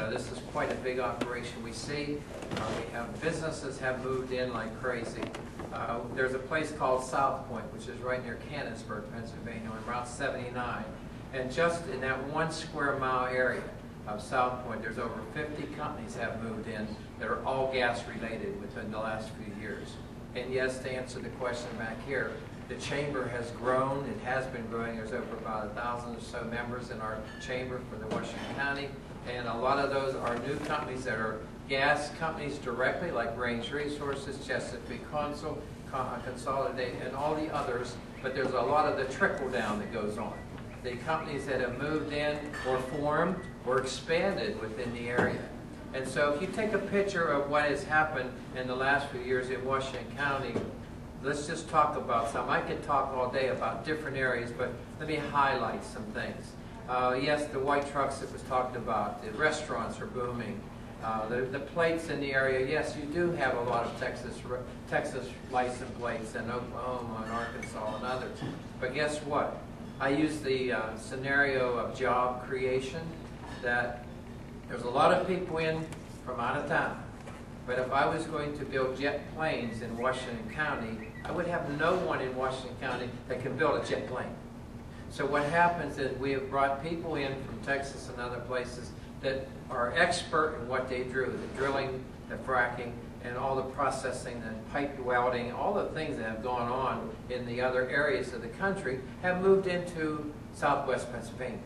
this is quite a big operation. We see we have businesses have moved in like crazy. There's a place called South Point, which is right near Canonsburg, Pennsylvania, on Route 79. And just in that 1 square mile area of South Point, there's over 50 companies have moved in that are all gas related within the last few years. And yes, to answer the question back here, the chamber has grown. It has been growing. There's over about 1,000 or so members in our chamber for the Washington County. And a lot of those are new companies that are gas companies directly, like Range Resources, Chesapeake Consul, Consolidate, and all the others. But there's a lot of the trickle down that goes on. The companies that have moved in or formed or expanded within the area. And so if you take a picture of what has happened in the last few years in Washington County, let's just talk about some. I could talk all day about different areas, but let me highlight some things. Yes, the white trucks that was talked about. The restaurants are booming. The plates in the area, yes, you do have a lot of Texas license plates in Oklahoma and Arkansas and others. But guess what? I use the scenario of job creation, that there's a lot of people in from out of town. But if I was going to build jet planes in Washington County, I would have no one in Washington County that can build a jet plane. So what happens is we have brought people in from Texas and other places that are expert in what they do, the drilling, the fracking, and all the processing, the pipe welding, all the things that have gone on in the other areas of the country have moved into southwest Pennsylvania,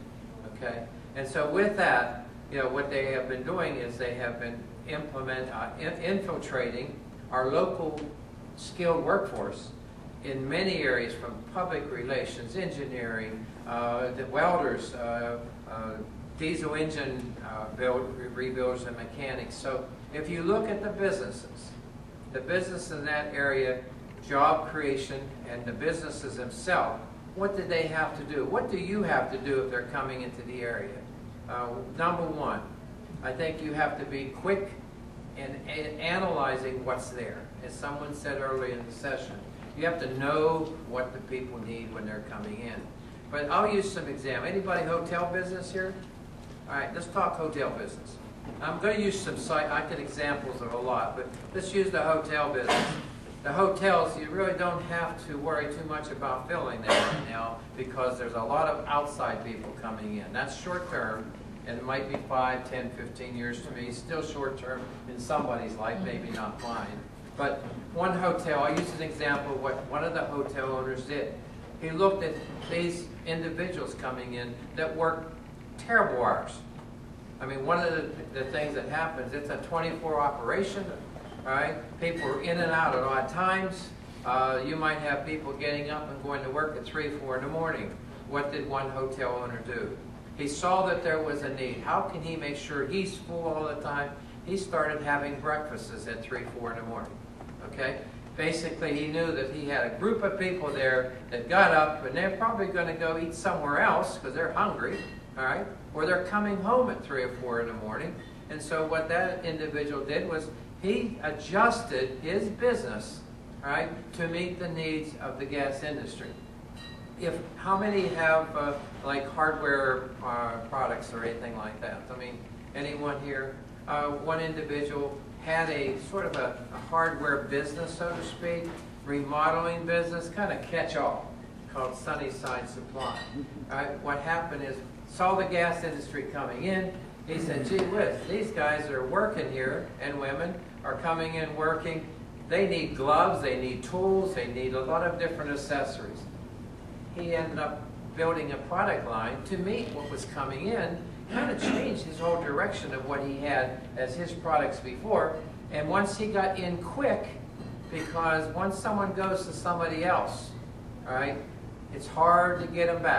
okay? And so with that, what they have been doing is they have been infiltrating our local skilled workforce in many areas, from public relations, engineering, the welders, diesel engine rebuilders and mechanics. So if you look at the business in that area, job creation, and the businesses themselves, what do they have to do? What do you have to do if they're coming into the area? Number one, I think you have to be quick in analyzing what's there. As someone said earlier in the session, you have to know what the people need when they're coming in. But I'll use some examples. Anybody hotel business here? All right, let's talk hotel business. I'm going to use some examples of a lot, but let's use the hotel business. The hotels, you really don't have to worry too much about filling them right now, because there's a lot of outside people coming in. That's short term, and it might be 5, 10, 15 years to me. Still short term in somebody's life, maybe not mine. But one hotel, I use an example of what one of the hotel owners did. He looked at these individuals coming in that work terrible hours. I mean, one of the things that happens, it's a 24 operation, all right? People are in and out at odd times. You might have people getting up and going to work at 3, 4 in the morning. What did one hotel owner do? He saw that there was a need. How can he make sure he's full all the time? He started having breakfasts at 3, 4 in the morning, okay? Basically, he knew that he had a group of people there that got up, and they're probably going to go eat somewhere else because they're hungry, all right? Or they're coming home at 3 or 4 in the morning. And so what that individual did was he adjusted his business, all right, to meet the needs of the gas industry. How many have like hardware products or anything like that? I mean, anyone here? One individual had a sort of a hardware business, so to speak, remodeling business, kind of catch-all, called Sunnyside Supply. All right, what happened is, saw the gas industry coming in. He said, gee whiz, these guys are working here, and women are coming in working. They need gloves, they need tools, they need a lot of different accessories. He ended up building a product line to meet what was coming in, kind of changed his whole direction of what he had as his products before. And once he got in quick, because once someone goes to somebody else, all right, it's hard to get them back.